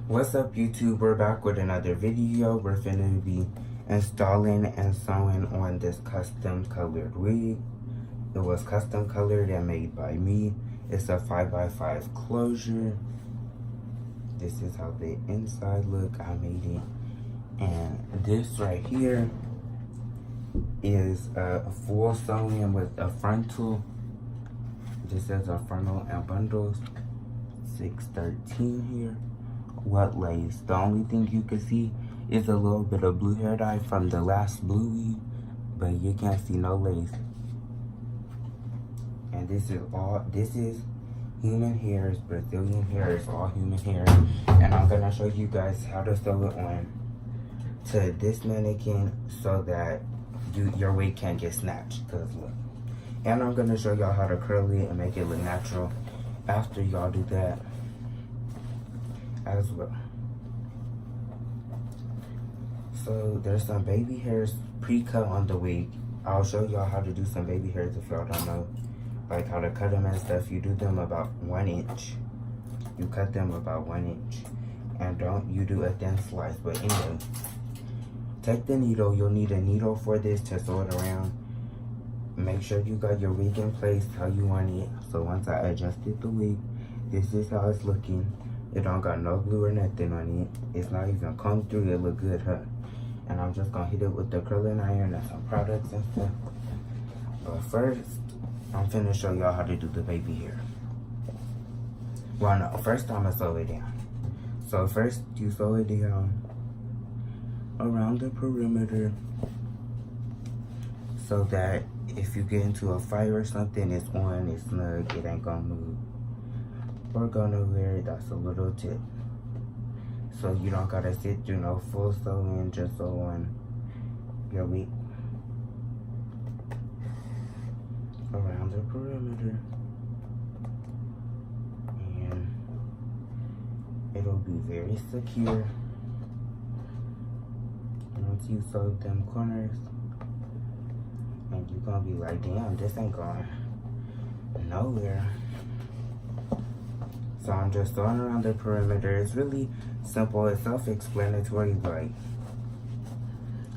What's up, YouTube? We're back with another video. We're finna be installing and sewing on this custom colored wig. It was custom colored and made by me. It's a 5x5 closure. This is how the inside look. I made it. And this right here is a full sewing with a frontal. This is a frontal and bundles. 613 here. What lace? The only thing you can see is a little bit of blue hair dye from the last blue weave, but you can't see no lace. And this is human hairs, Brazilian hair. It's all human hair. And I'm gonna show you guys how to sew it on to this mannequin so that your wig can't get snatched. Cause look. And I'm gonna show y'all how to curl it and make it look natural after y'all do that as well. So there's some baby hairs pre-cut on the wig. I'll show y'all how to do some baby hairs if y'all don't know, like how to cut them and stuff. You do them about 1 inch. You cut them about 1 inch, and don't you do a thin slice. But anyway, take the needle. You'll need a needle for this to sew it around. Make sure you got your wig in place how you want it. So once I adjusted the wig, this is how it's looking. It don't got no glue or nothing on it. It's not even combed through. It look good, huh? And I'm just gonna hit it with the curling iron and some products and stuff. But first, I'm finna show y'all how to do the baby hair. Well, no, first I'm gonna sew it down. So first, you sew it down around the perimeter so that if you get into a fire or something, it's on, it's snug, it ain't gonna move or go nowhere. That's a little tip. So you don't gotta sit through no full sewing, just sew on your wig around the perimeter, and it'll be very secure once you sew them corners. And you're gonna be like, damn, this ain't going nowhere. So I'm just sewing around the perimeter. It's really simple. It's self-explanatory. Like,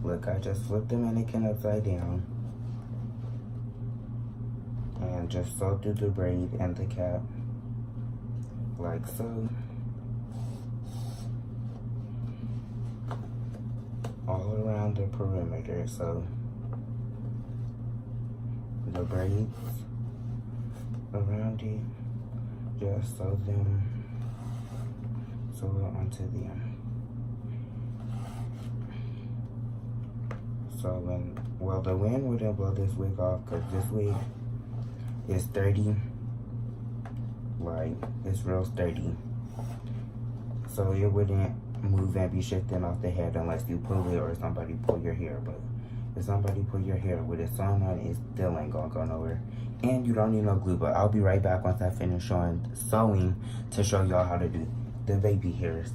look, I just flipped the mannequin upside down and just sew through the braid and the cap, like so. All around the perimeter. So the braids around it, just sew it onto them. So well, the wind wouldn't blow this wig off because this wig is sturdy, like it's real sturdy. So it wouldn't move and be shifting off the head unless you pull it or somebody pull your hair. But if somebody pull your hair with it sewn on, it still ain't gonna go nowhere. And you don't need no glue. But I'll be right back once I finish sewing to show y'all how to do the baby hairs,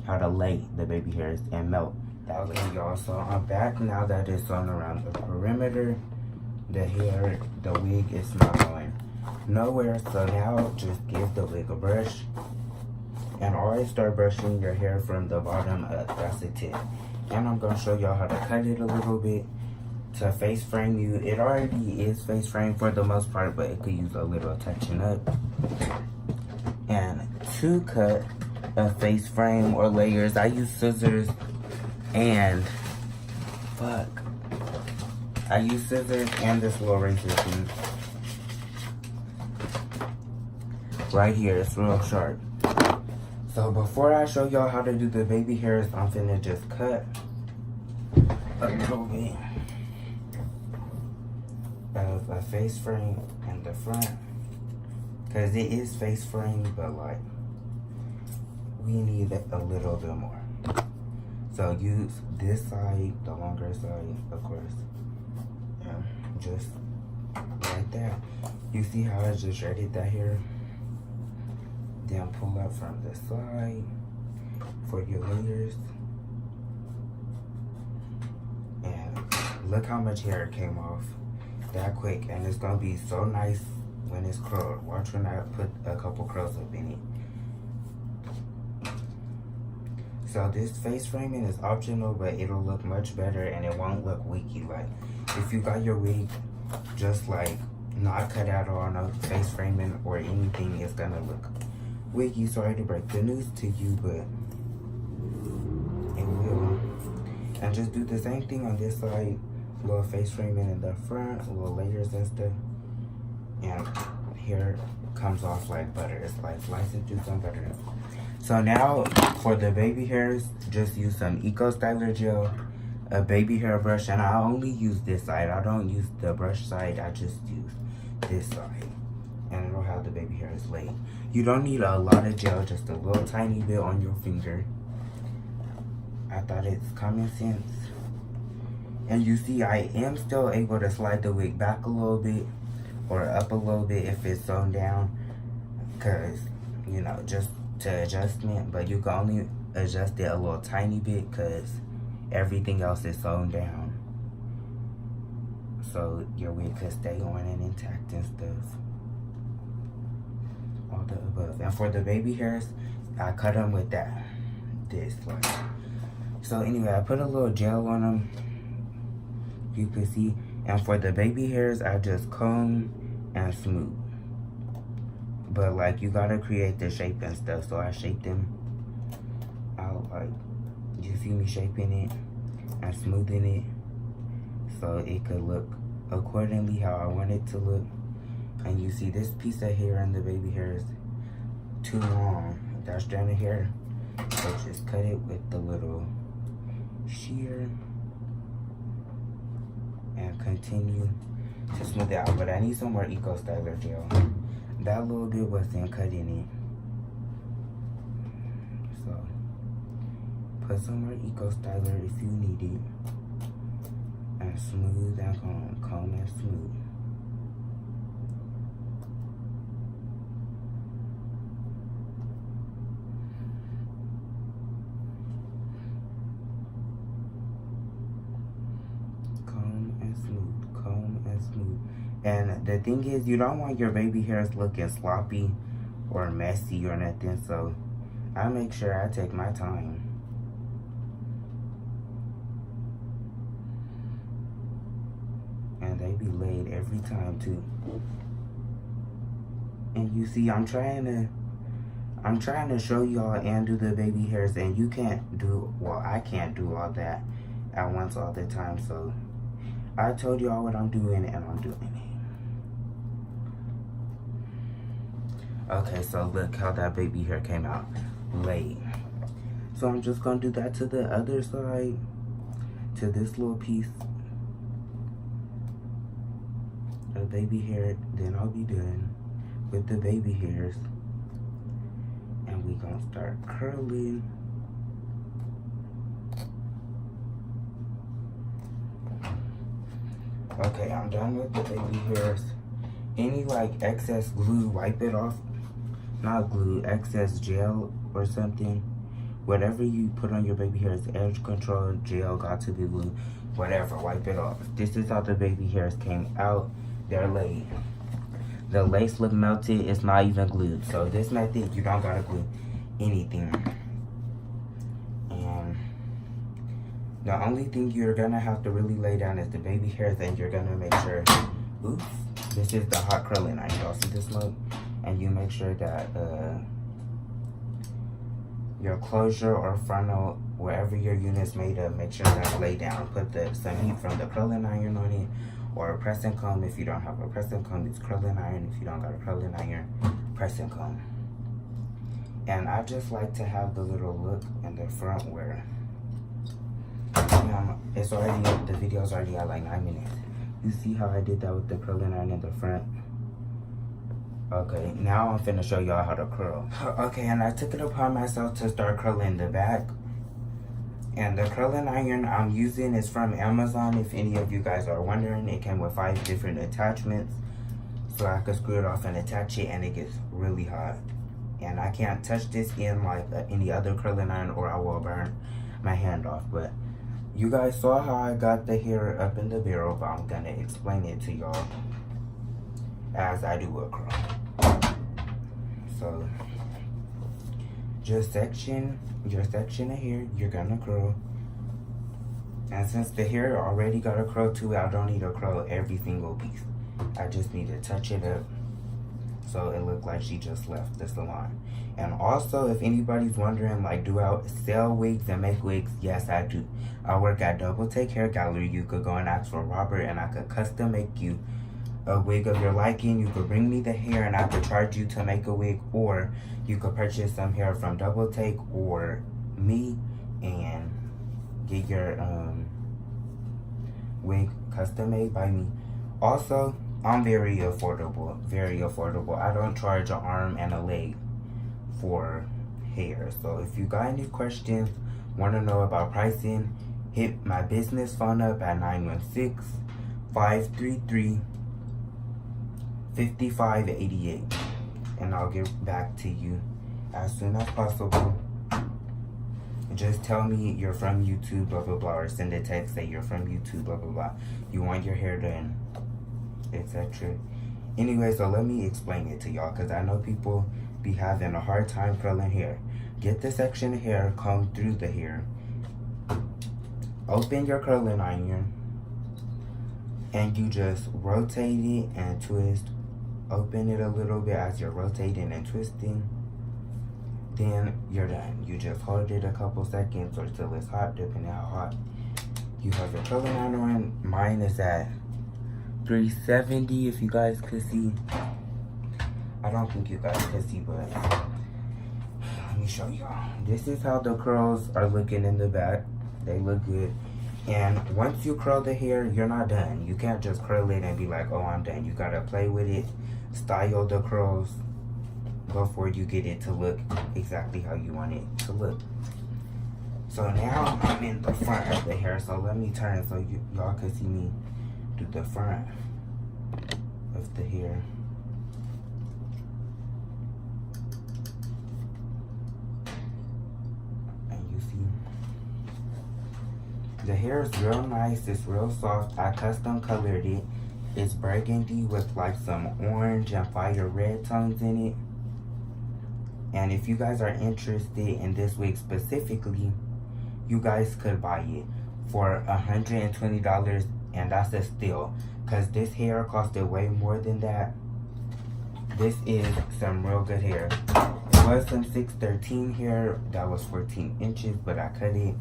how to lay the baby hairs and melt that. Okay, y'all, so I'm back now that it's sewn around the perimeter. The hair, the wig is not going nowhere. So now just give the wig a brush and always start brushing your hair from the bottom up. That's the tip. And I'm gonna show y'all how to cut it a little bit to face frame you. It already is face frame for the most part, but it could use a little touching up. And to cut a face frame or layers, I use scissors and I use scissors and this little razor thing right here. It's real sharp. So before I show y'all how to do the baby hairs, I'm finna just cut a little bit of a face frame in the front, because it is face frame, but like we need a little bit more. So use this side, the longer side, of course. Yeah, just right there. You see how I just shredded that hair? Then pull up from the side for your layers. And look how much hair came off that quick. And it's gonna be so nice when it's curled. Watch when I put a couple curls up in it. So this face framing is optional, but it'll look much better and it won't look wiggy. Like if you got your wig just like not cut out or no face framing or anything, it's gonna look wiggy. Sorry to break the news to you, but it will. And just do the same thing on this side. Little face framing in the front, little layers and stuff. And hair comes off like butter. It's like slicing through some butter. So now for the baby hairs, just use some Eco Styler gel, a baby hair brush, and I only use this side. I don't use the brush side, I just use this side. And it'll have the baby hairs laid. You don't need a lot of gel, just a little tiny bit on your finger. I thought it's common sense. And you see, I am still able to slide the wig back a little bit or up a little bit if it's sewn down, because, you know, just to adjustment, but you can only adjust it a little tiny bit because everything else is sewn down. So your wig could stay on and intact and stuff. All the above. And for the baby hairs, I cut them with this. Like. So anyway, I put a little gel on them. You can see. And for the baby hairs, I just comb and smooth. But like, you gotta create the shape and stuff. So I shaped them out like, you see me shaping it and smoothing it so it could look accordingly how I want it to look. And you see this piece of hair in the baby hair is too long. That strand of hair. So just cut it with the little shear and continue to smooth it out. But I need some more Eco Styler gel. That little bit wasn't cut in it. So put some more Eco Styler if you need it. And smooth and comb and smooth. And the thing is, you don't want your baby hairs looking sloppy or messy or nothing, so I make sure I take my time. And they be laid every time too. And you see, I'm trying to show y'all and do the baby hairs, and you can't do, well, I can't do all that at once all the time, so I told y'all what I'm doing and I'm doing it. Okay, so look how that baby hair came out laid. So I'm just gonna do that to the other side, to this little piece of baby hair. Then I'll be done with the baby hairs. And we gonna start curling. Okay, I'm done with the baby hairs. Any like excess glue, wipe it off. Not glue, excess gel or something. Whatever you put on your baby hairs, edge control, gel, got to be glue, whatever, wipe it off. This is how the baby hairs came out. They're laid. The lace look melted, it's not even glued. So this method, you don't gotta glue anything. And the only thing you're gonna have to really lay down is the baby hairs, and you're gonna make sure, oops, this is the hot curling iron. Y'all see the smoke? And you make sure that your closure or frontal, wherever your unit's made of, make sure that's laid down. Put some heat from the curling iron on it, or a pressing comb. If you don't have a pressing comb, it's curling iron. If you don't got a curling iron, pressing comb. And I just like to have the little look in the front where it's already, the video's already at like 9 minutes. You see how I did that with the curling iron in the front? Okay, now I'm finna show y'all how to curl. Okay, and I took it upon myself to start curling the back. And the curling iron I'm using is from Amazon. If any of you guys are wondering, it came with 5 different attachments. So I could screw it off and attach it, and it gets really hot. And I can't touch this in like any other curling iron, or I will burn my hand off. But you guys saw how I got the hair up in the barrel, but I'm gonna explain it to y'all as I do a curl. So just section your section of hair you're gonna curl. And since the hair already got a curl to it, I don't need to curl every single piece. I just need to touch it up so it looked like she just left the salon. And also, if anybody's wondering, like, do I sell wigs and make wigs? Yes, I do. I work at Double Take Hair Gallery. You could go and ask for Robert and I could custom make you a wig of your liking. You could bring me the hair and I could charge you to make a wig, or you could purchase some hair from Double Take or me and get your wig custom made by me. Also, I'm very affordable, very affordable. I don't charge an arm and a leg for hair. So if you got any questions, want to know about pricing, hit my business phone up at 916-533-5588 and I'll get back to you as soon as possible. Just tell me you're from YouTube, blah blah blah, or send a text say you're from YouTube, blah blah blah. You want your hair done, etc. Anyway, so let me explain it to y'all, because I know people be having a hard time curling hair. Get the section of hair, comb through the hair, open your curling iron, and you just rotate it and twist. Open it a little bit as you're rotating and twisting. Then you're done. You just hold it a couple seconds or till it's hot, depending how hot you have your curling iron on. Mine is at 370 if you guys could see. I don't think you guys could see, but let me show y'all. This is how the curls are looking in the back. They look good. And once you curl the hair, you're not done. You can't just curl it and be like, oh, I'm done. You gotta play with it, style the curls before you get it to look exactly how you want it to look. So now I'm in the front of the hair, so let me turn so y'all can see me do the front of the hair. And you see the hair is real nice, it's real soft. I custom colored it. It's burgundy with like some orange and fire red tones in it. And if you guys are interested in this wig specifically, you guys could buy it for $120, and that's a steal, because this hair costed way more than that. This is some real good hair. It was some 613 hair that was 14 inches, but I cut it,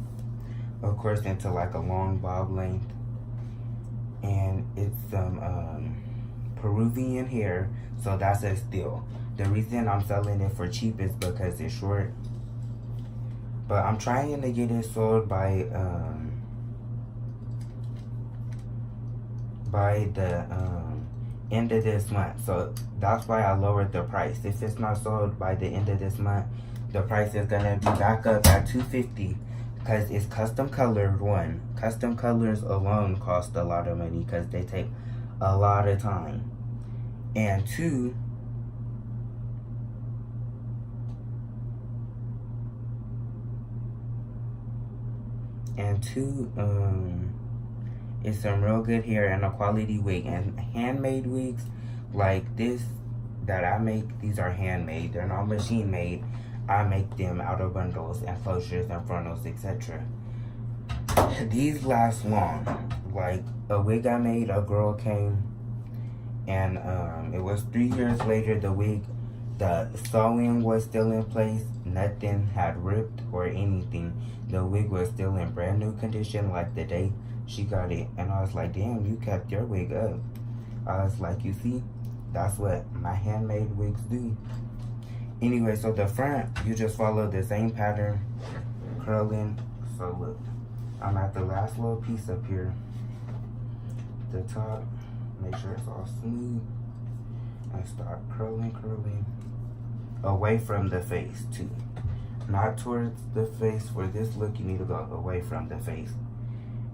of course, into like a long bob length. And it's some Peruvian hair, so that's a steal. The reason I'm selling it for cheap is because it's short. But I'm trying to get it sold by the end of this month. So that's why I lowered the price. If it's not sold by the end of this month, the price is gonna be back up at $250, because it's custom colored. One, custom colors alone cost a lot of money because they take a lot of time. And two, it's some real good hair and a quality wig. And handmade wigs like this that I make, these are handmade. They're not machine made. I make them out of bundles and closures and frontals, etc. These last long. Like a wig I made, a girl came and it was 3 years later. The wig, the sewing was still in place. Nothing had ripped or anything. The wig was still in brand new condition like the day she got it. And I was like, damn, you kept your wig up. I was like, you see, that's what my handmade wigs do. Anyway, so the front, you just follow the same pattern, curling. So look, I'm at the last little piece up here. The top, make sure it's all smooth. And start curling away from the face too. Not towards the face. For this look, you need to go away from the face.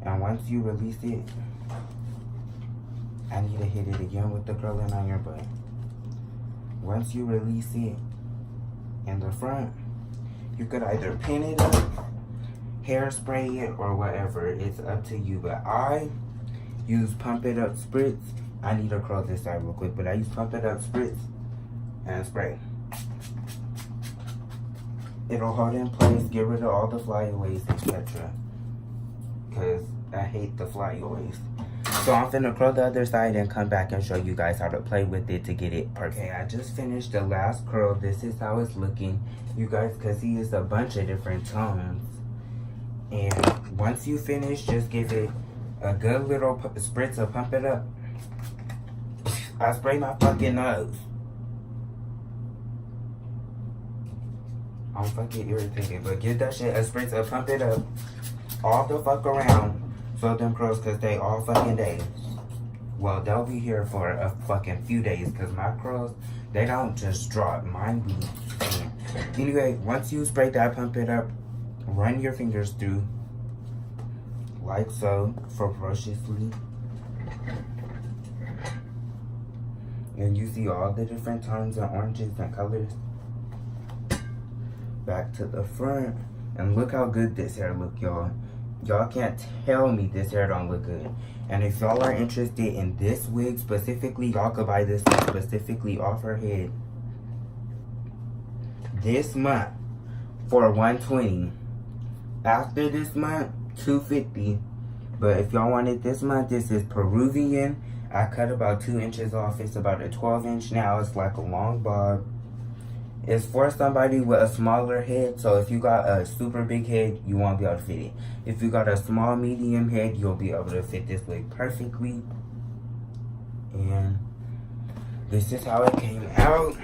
And once you release it, I need to hit it again with the curling iron, but once you release it in the front, you could either pin it up, hairspray it, or whatever. It's up to you. But I use Pump It Up Spritz. I need to curl this side real quick, but I use Pump It Up Spritz and spray. It'll hold in place, get rid of all the flyaways, etc. Because I hate the flyaways. So I'm finna curl the other side and come back and show you guys how to play with it to get it perfect. Okay, I just finished the last curl. This is how it's looking. You guys can see it's a bunch of different tones. And once you finish, just give it a good little spritz to pump it up. I spray my fucking nose. I'm fucking irritated, but give that shit a spritz to pump it up all the fuck around. So them curls could stay all fucking days. Well, they'll be here for a fucking few days because my curls, they don't just drop. Mine be staying. Anyway, once you spray that, pump it up, run your fingers through like so, ferociously. And you see all the different tones and oranges and colors. Back to the front. And look how good this hair look, y'all. Y'all can't tell me this hair don't look good. And if y'all are interested in this wig specifically, y'all could buy this specifically off her head this month for $120. After this month, $250. But if y'all want it this month, this is Peruvian. I cut about 2 inches off. It's about a 12-inch now. It's like a long bob. It's for somebody with a smaller head. So if you got a super big head, you won't be able to fit it. If you got a small, medium head, you'll be able to fit this wig perfectly. And this is how it came out.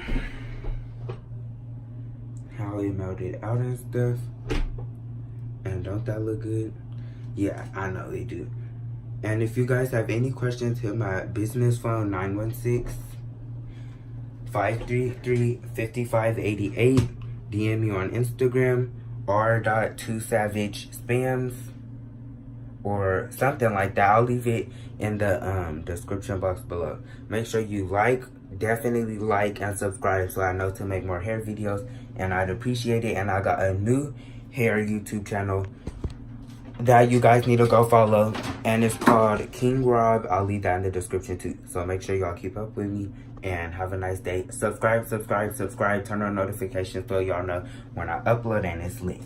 How it melted out and stuff. And don't that look good? Yeah, I know they do. And if you guys have any questions, hit my business phone, 916-533-5588. DM me on Instagram, r.2savagespams or something like that. I'll leave it in the description box below. Make sure you definitely like and subscribe so I know to make more hair videos, and I'd appreciate it. And I got a new hair YouTube channel that you guys need to go follow, and it's called King Rob. I'll leave that in the description too. So make sure y'all keep up with me and have a nice day. Subscribe, turn on notifications so y'all know when I upload and it's lit.